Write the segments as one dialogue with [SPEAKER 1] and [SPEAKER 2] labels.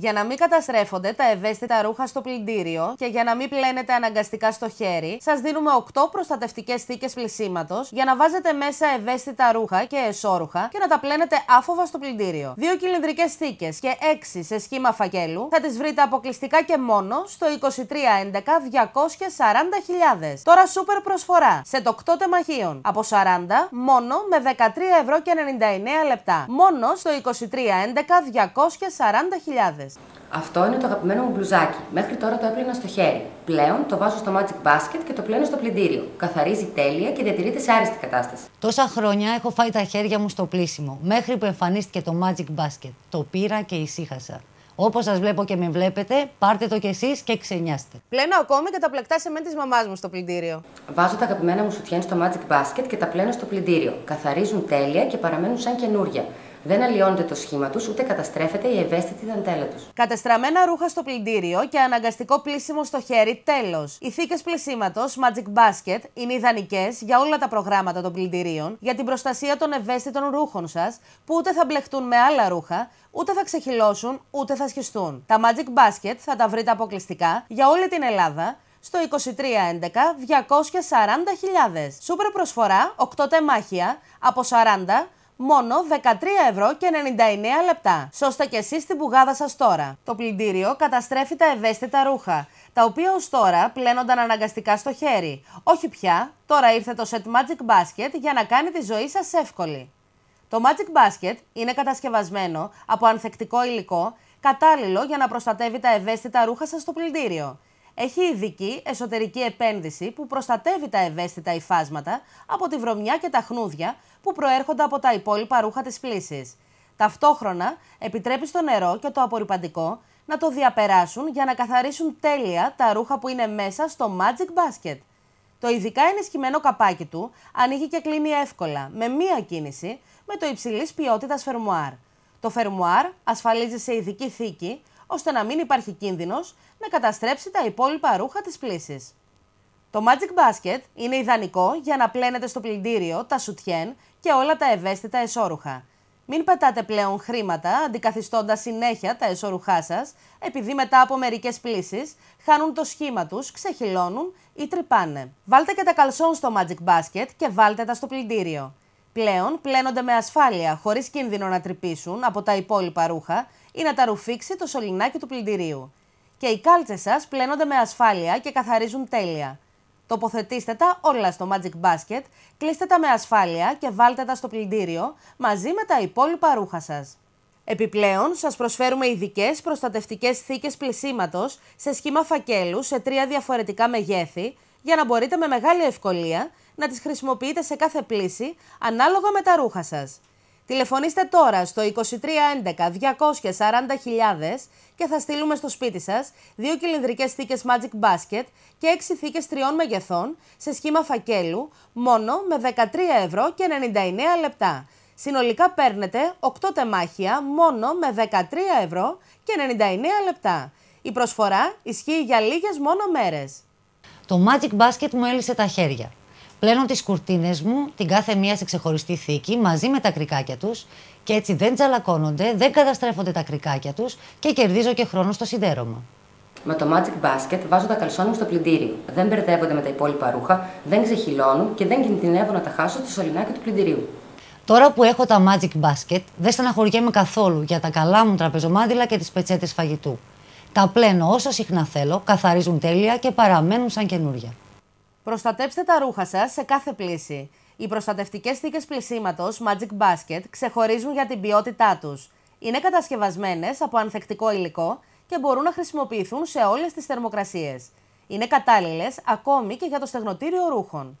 [SPEAKER 1] Για να μην καταστρέφονται τα ευαίσθητα ρούχα στο πλυντήριο και για να μην πλένετε αναγκαστικά στο χέρι, σας δίνουμε 8 προστατευτικές θήκες πλυσίματος για να βάζετε μέσα ευαίσθητα ρούχα και εσώρουχα και να τα πλένετε άφοβα στο πλυντήριο. 2 κυλινδρικές θήκες και 6 σε σχήμα φακέλου θα τις βρείτε αποκλειστικά και μόνο στο 2311 240.000. Τώρα σούπερ προσφορά. Σετ 8 τεμαχίων από 40 μόνο με 13,99 λεπτά. Μόνο στο 2311 240.000.
[SPEAKER 2] Αυτό είναι το αγαπημένο μου μπλουζάκι. Μέχρι τώρα το έπλαινα στο χέρι. Πλέον το βάζω στο Magic Basket και το πλένω στο πλυντήριο. Καθαρίζει τέλεια και διατηρείται σε άριστη κατάσταση.
[SPEAKER 3] Τόσα χρόνια έχω φάει τα χέρια μου στο πλύσιμο, μέχρι που εμφανίστηκε το Magic Basket. Το πήρα και ησύχασα. Όπως σας βλέπω και με βλέπετε, πάρτε το κι εσείς και ξενιάστε.
[SPEAKER 1] Πλένω ακόμη και τα πλεκτά σεμέν της μαμάς μου στο πλυντήριο.
[SPEAKER 2] Βάζω τα αγαπημένα μου σουτιέν στο Magic Basket και τα πλένω στο πλυντήριο. Καθαρίζουν τέλεια και παραμένουν σαν καινούρια. Δεν αλλοιώνεται το σχήμα τους, ούτε καταστρέφεται η ευαίσθητη δαντέλα τους.
[SPEAKER 1] Κατεστραμμένα ρούχα στο πλυντήριο και αναγκαστικό πλύσιμο στο χέρι, τέλος. Οι θήκες πλυσίματος Magic Basket είναι ιδανικές για όλα τα προγράμματα των πλυντηρίων για την προστασία των ευαίσθητων ρούχων σας, που ούτε θα μπλεχτούν με άλλα ρούχα, ούτε θα ξεχυλώσουν, ούτε θα σχιστούν. Τα Magic Basket θα τα βρείτε αποκλειστικά για όλη την Ελλάδα στο 2311 240.000. Σούπερ προσφορά 8 τεμάχια από 40 μόνο 13,99 λεπτά. Σώστε και εσείς την πουγάδα σας τώρα. Το πλυντήριο καταστρέφει τα ευαίσθητα ρούχα, τα οποία ως τώρα πλένονταν αναγκαστικά στο χέρι. Όχι πια, τώρα ήρθε το Set Magic Basket για να κάνει τη ζωή σας εύκολη. Το Magic Basket είναι κατασκευασμένο από ανθεκτικό υλικό, κατάλληλο για να προστατεύει τα ευαίσθητα ρούχα σας στο πλυντήριο. Έχει ειδική εσωτερική επένδυση που προστατεύει τα ευαίσθητα υφάσματα από τη βρωμιά και τα χνούδια που προέρχονται από τα υπόλοιπα ρούχα της πλύσης. Ταυτόχρονα επιτρέπει στο νερό και το απορρυπαντικό να το διαπεράσουν για να καθαρίσουν τέλεια τα ρούχα που είναι μέσα στο Magic Basket. Το ειδικά ενισχυμένο καπάκι του ανοίγει και κλείνει εύκολα με μία κίνηση με το υψηλής ποιότητας φερμουάρ. Το φερμουάρ ασφαλίζει σε ειδική θήκη ώστε να μην υπάρχει κίνδυνος να καταστρέψει τα υπόλοιπα ρούχα της πλύσης. Το Magic Basket είναι ιδανικό για να πλένετε στο πλυντήριο τα σουτιέν και όλα τα ευαίσθητα εσώρουχα. Μην πετάτε πλέον χρήματα αντικαθιστώντας συνέχεια τα εσώρουχά σας, επειδή μετά από μερικές πλύσεις χάνουν το σχήμα τους, ξεχυλώνουν ή τρυπάνε. Βάλτε και τα καλσόν στο Magic Basket και βάλτε τα στο πλυντήριο. Πλέον πλένονται με ασφάλεια, χωρίς κίνδυνο να τρυπήσουν από τα υπόλοιπα ρούχα ή να τα ρουφήξει το σωληνάκι του πλυντηρίου. Και οι κάλτσες σας πλένονται με ασφάλεια και καθαρίζουν τέλεια. Τοποθετήστε τα όλα στο Magic Basket, κλείστε τα με ασφάλεια και βάλτε τα στο πλυντήριο μαζί με τα υπόλοιπα ρούχα σας. Επιπλέον, σας προσφέρουμε ειδικές προστατευτικές θήκες πλυσίματος σε σχήμα φακέλου σε 3 διαφορετικά μεγέθη για να μπορείτε με μεγάλη ευκολία να τις χρησιμοποιείτε σε κάθε πλύση ανάλογα με τα ρούχα σας. Τηλεφωνήστε τώρα στο 2311 240.000 και θα στείλουμε στο σπίτι σας 2 κυλινδρικές θήκες Magic Basket και 6 θήκες 3 μεγεθών σε σχήμα φακέλου μόνο με 13,99 λεπτά. Συνολικά παίρνετε 8 τεμάχια μόνο με 13,99 λεπτά. Η προσφορά ισχύει για λίγες μόνο μέρες.
[SPEAKER 3] Το Magic Basket μου έλυσε τα χέρια. Πλένω τις κουρτίνες μου, την κάθε μία σε ξεχωριστή θήκη, μαζί με τα κρικάκια τους και έτσι δεν τζαλακώνονται, δεν καταστρέφονται τα κρικάκια τους και κερδίζω και χρόνο στο σιδέρωμα.
[SPEAKER 2] Με το Magic Basket βάζω τα καλσόν μου στο πλυντήριο. Δεν μπερδεύονται με τα υπόλοιπα ρούχα, δεν ξεχυλώνουν και δεν κινδυνεύω να τα χάσω στο σωληνάκι του πλυντηρίου.
[SPEAKER 3] Τώρα που έχω τα Magic Basket, δεν στεναχωριέμαι καθόλου για τα καλά μου τραπεζομάντιλα και τις πετσέτες φαγητού. Τα πλένω όσο συχνά θέλω, καθαρίζουν τέλεια και παραμένουν σαν καινούρια.
[SPEAKER 1] Προστατέψτε τα ρούχα σας σε κάθε πλύση. Οι προστατευτικές θήκες πλυσίματος Magic Basket ξεχωρίζουν για την ποιότητά τους. Είναι κατασκευασμένες από ανθεκτικό υλικό και μπορούν να χρησιμοποιηθούν σε όλες τις θερμοκρασίες. Είναι κατάλληλες ακόμη και για το στεγνοτήριο ρούχων.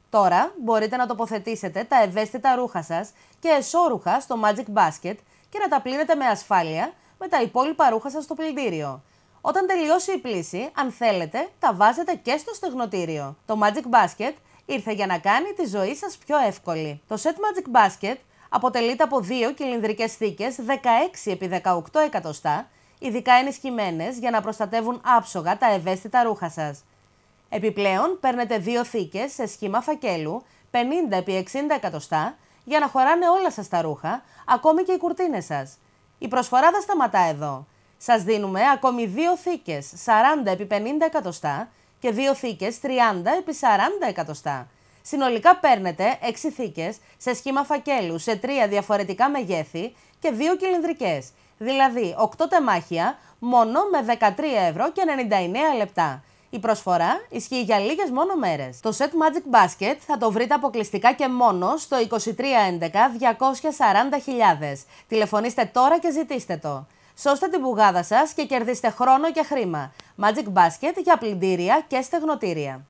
[SPEAKER 1] Τώρα μπορείτε να τοποθετήσετε τα ευαίσθητα ρούχα σας και εσώρουχα στο Magic Basket και να τα πλύνετε με ασφάλεια με τα υπόλοιπα ρούχα σας στο πλυντήριο. Όταν τελειώσει η πλύση, αν θέλετε, τα βάζετε και στο στεγνοτήριο. Το Magic Basket ήρθε για να κάνει τη ζωή σας πιο εύκολη. Το Set Magic Basket αποτελείται από 2 κυλινδρικές θήκες 16x18 εκατοστά, ειδικά ενισχυμένες για να προστατεύουν άψογα τα ευαίσθητα ρούχα σας. Επιπλέον, παίρνετε 2 θήκες σε σχήμα φακέλου 50x60 εκατοστά για να χωράνε όλα σας τα ρούχα, ακόμη και οι κουρτίνες σας. Η προσφορά δεν σταματά εδώ. Σας δίνουμε ακόμη 2 θήκες 40 επί 50 εκατοστά και 2 θήκες 30 επί 40 εκατοστά. Συνολικά παίρνετε 6 θήκες σε σχήμα φακέλου σε 3 διαφορετικά μεγέθη και 2 κυλινδρικές, δηλαδή 8 τεμάχια μόνο με 13,99 λεπτά. Η προσφορά ισχύει για λίγες μόνο μέρες. Το set Magic Basket θα το βρείτε αποκλειστικά και μόνο στο 2311 240.000. Τηλεφωνήστε τώρα και ζητήστε το. Σώστε την πουγάδα σας και κερδίστε χρόνο και χρήμα. Magic Basket για πλυντήρια και στεγνοτήρια.